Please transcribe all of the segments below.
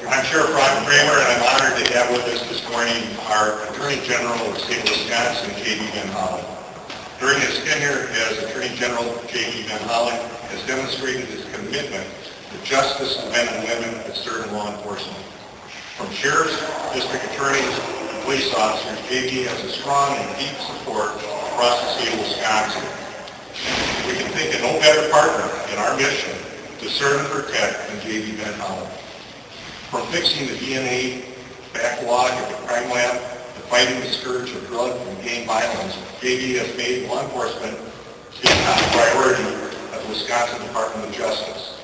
I'm Sheriff Ron Kramer, and I'm honored to have with us this morning our Attorney General of the state of Wisconsin, J.B. Van Hollen. During his tenure as Attorney General, J.B. Van Hollen has demonstrated his commitment to justice to men and women that serve in law enforcement. From sheriffs, district attorneys, and police officers, J.B. has a strong and deep support across the state of Wisconsin. We can think of no better partner in our mission to serve and protect than J.B. Van Hollen. From fixing the DNA backlog at the crime lab to fighting the scourge of drug and gang violence, J.B. has made law enforcement a top priority of the Wisconsin Department of Justice.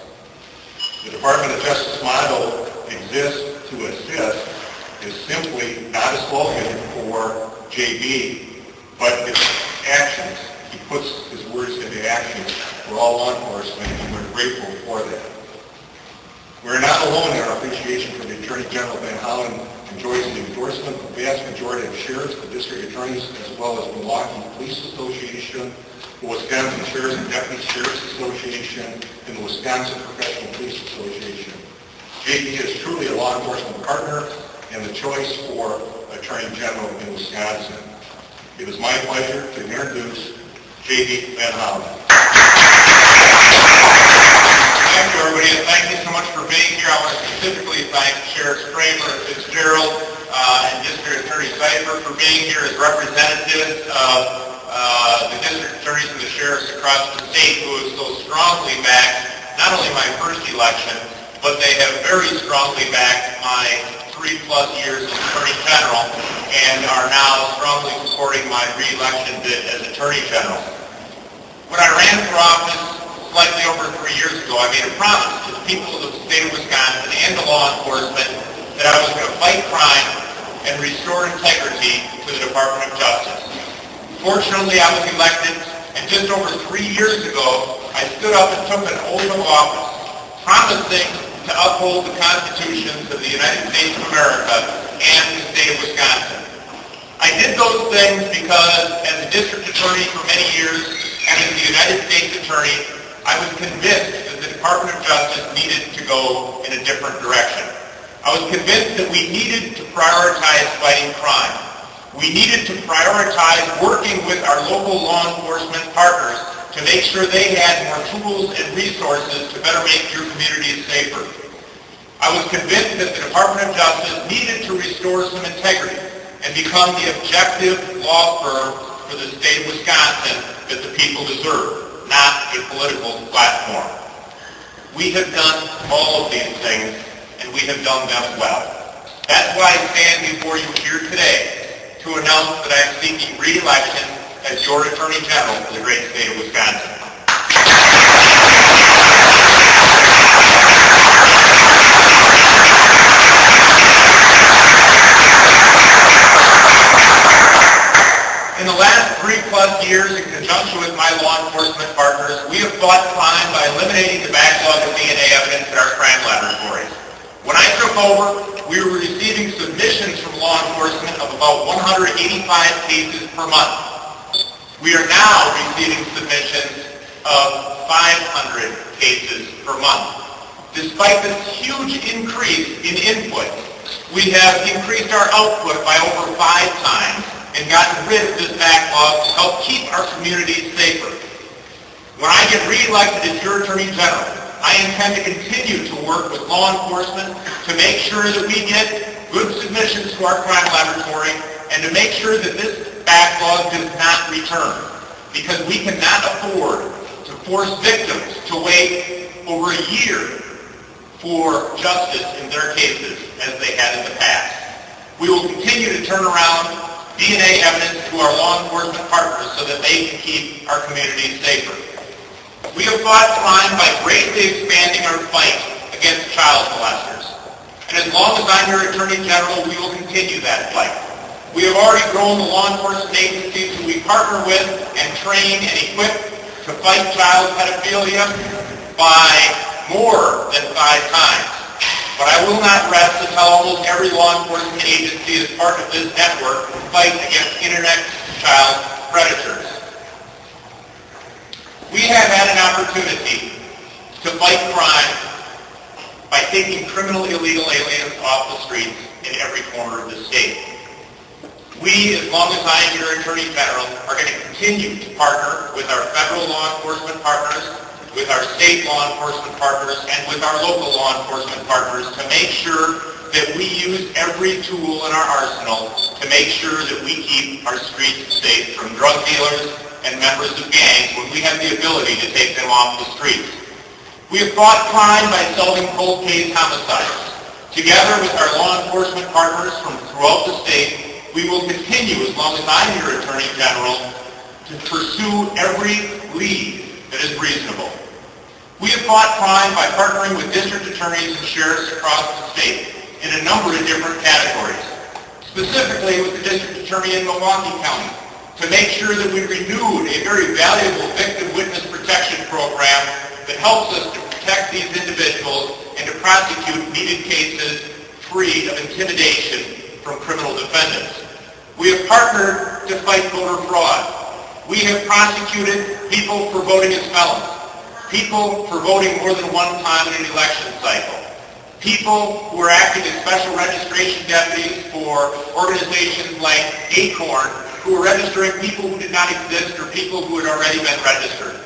The Department of Justice motto, "Exist to Assist," is simply not a slogan for J.B., but it's actions. He puts his words into action for all law enforcement, and we're grateful for that. We're not alone in our appreciation for the Attorney General. Van Hollen enjoys the endorsement of the vast majority of sheriffs, the district attorneys, as well as Milwaukee Police Association, the Wisconsin Sheriffs and Deputy Sheriffs Association, and the Wisconsin Professional Police Association. J.B. is truly a law enforcement partner and the choice for Attorney General in Wisconsin. It is my pleasure to introduce J.B. Van Hollen. Thank you, everybody, and thank you so much for being here. I want to specifically thank Sheriff Kramer, Fitzgerald, and District Attorney Cipher for being here as representatives of the district attorneys and the sheriffs across the state who have so strongly backed not only my first election, but they have very strongly backed my 3+ years as Attorney General and are now strongly supporting my re-election as Attorney General. When I ran for office slightly over 3 years ago, I made a promise to the people of the state of Wisconsin and to law enforcement that I was going to fight crime and restore integrity to the Department of Justice. Fortunately, I was elected, and just over 3 years ago, I stood up and took an oath of office, promising to uphold the constitutions of the United States of America and the state of Wisconsin. I did those things because, as a district attorney for many years and as the United States attorney, I was convinced that the Department of Justice needed to go in a different direction. I was convinced that we needed to prioritize fighting crime. We needed to prioritize working with our local law enforcement partners to make sure they had more tools and resources to better make your communities safer. I was convinced that the Department of Justice needed to restore some integrity and become the objective law firm for the state of Wisconsin that the people deserve, not a political platform. We have done all of these things, and we have done them well. That's why I stand before you here today to announce that I am seeking re-election as your Attorney General for the great state of Wisconsin. In the last 3+ years, in conjunction with my law enforcement partners, we have fought crime by eliminating the backlog of DNA evidence at our crime laboratories. When I took over, we were receiving submissions from law enforcement of about 185 cases per month. We are now receiving submissions of 500 cases per month. Despite this huge increase in input, we have increased our output by over 5 times and gotten rid of this backlog to help keep our communities safer. When I get re-elected as your Attorney General, I intend to continue to work with law enforcement to make sure that we get good submissions to our crime laboratory and to make sure that this backlog does not return, because we cannot afford to force victims to wait over a year for justice in their cases as they had in the past. We will continue to turn around DNA evidence to our law enforcement partners so that they can keep our communities safer. We have fought crime by greatly expanding our fight against child molesters. And as long as I'm your Attorney General, we will continue that fight. We have already grown the law enforcement agencies who we partner with and train and equip to fight child pedophilia by more than 5 times. But I will not rest until almost every law enforcement agency is part of this network to fight against internet child predators. We have had an opportunity to fight crime by taking criminal illegal aliens off the streets in every corner of the state. We, as long as I am your Attorney General, are going to continue to partner with our federal law enforcement partners, with our state law enforcement partners, and with our local law enforcement partners to make sure that we use every tool in our arsenal to make sure that we keep our streets safe from drug dealers and members of gangs when we have the ability to take them off the streets. We have fought crime by solving cold case homicides. Together with our law enforcement partners from throughout the state, we will continue, as long as I'm your Attorney General, to pursue every lead that is reasonable. We have fought crime by partnering with district attorneys and sheriffs across the state in a number of different categories, specifically with the district attorney in Milwaukee County, to make sure that we renewed a very valuable victim witness protection program that helps us to protect these individuals and to prosecute needed cases free of intimidation from criminal defendants. We have partnered to fight voter fraud. We have prosecuted people for voting as felons, people for voting more than one time in an election cycle, people who are acting as special registration deputies for organizations like Acorn, who are registering people who did not exist or people who had already been registered.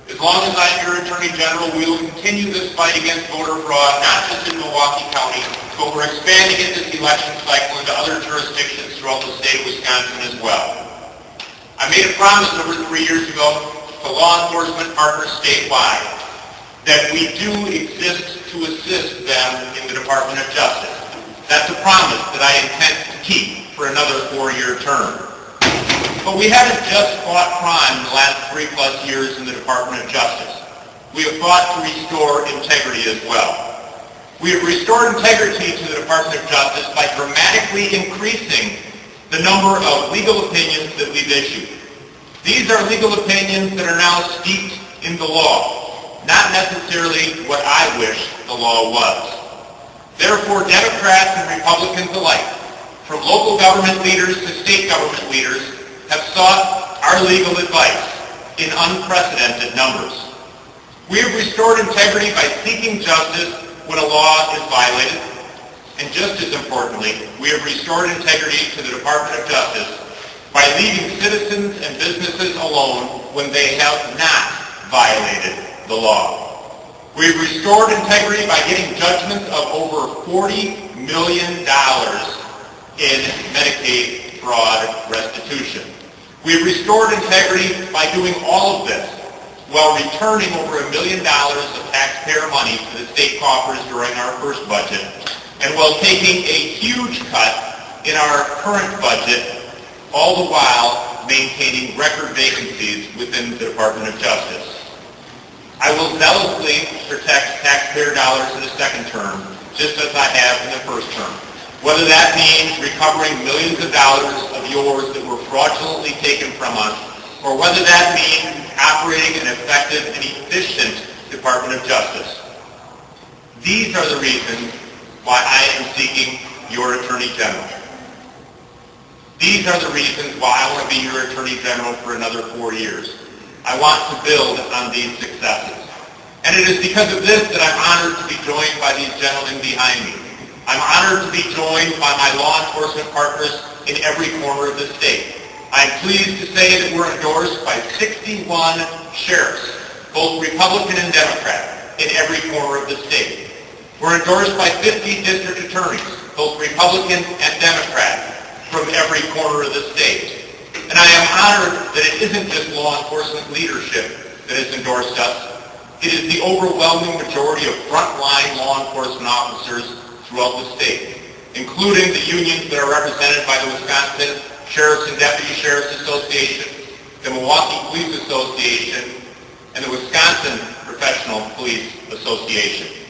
As long as I'm your Attorney General, we will continue this fight against voter fraud, not just in Milwaukee County, but we're expanding it this election cycle into other jurisdictions throughout the state of Wisconsin as well. I made a promise over 3 years ago to law enforcement partners statewide that we do exist to assist them in the Department of Justice. That's a promise that I intend to keep for another 4-year term. But we haven't just fought crime in the last 3+ years in the Department of Justice. We have fought to restore integrity as well. We have restored integrity to the Department of Justice by dramatically increasing the number of legal opinions that we've issued. These are legal opinions that are now steeped in the law, not necessarily what I wish the law was. Therefore, Democrats and Republicans alike, from local government leaders to state government leaders, have sought our legal advice in unprecedented numbers. We have restored integrity by seeking justice when a law is violated, and just as importantly, we have restored integrity to the Department of Justice by leaving citizens and businesses alone when they have not violated the law. We have restored integrity by getting judgments of over $40 million in Medicaid fraud restitution. We have restored integrity by doing all of this while returning over $1 million of taxpayer money to the state coffers during our first budget, and while taking a huge cut in our current budget, all the while maintaining record vacancies within the Department of Justice. I will zealously protect taxpayer dollars in the second term, just as I have in the first term. Whether that means recovering millions of dollars of yours that were fraudulently taken from us, or whether that means operating an effective and efficient Department of Justice. These are the reasons why I am seeking your Attorney General. These are the reasons why I want to be your Attorney General for another 4 years. I want to build on these successes. And it is because of this that I'm honored to be joined by these gentlemen behind me. I'm honored to be joined by my law enforcement partners in every corner of the state. I'm pleased to say that we're endorsed by 61 sheriffs, both Republican and Democrat, in every corner of the state. We're endorsed by 50 district attorneys, both Republican and Democrat, from every corner of the state. And I am honored that it isn't just law enforcement leadership that has endorsed us. It is the overwhelming majority of frontline law enforcement officers throughout the state, including the unions that are represented by the Wisconsin Sheriffs and Deputy Sheriffs Association, the Milwaukee Police Association, and the Wisconsin Professional Police Association.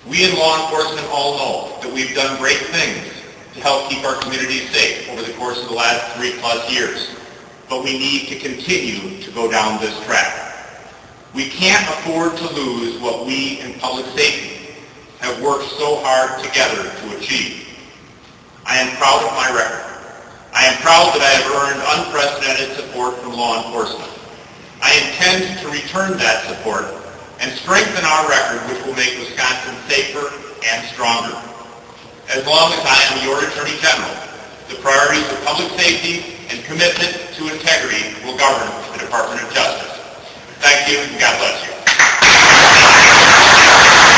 We in law enforcement all know that we've done great things to help keep our communities safe over the course of the last 3+ years, but we need to continue to go down this track. We can't afford to lose what we in public safety have worked so hard together to achieve. I am proud of my record. I am proud that I have earned unprecedented support from law enforcement. I intend to return that support and strengthen our record, which will make Wisconsin safer and stronger. As long as I am your Attorney General, the priorities of public safety and commitment to integrity will govern the Department of Justice. Thank you, and God bless you.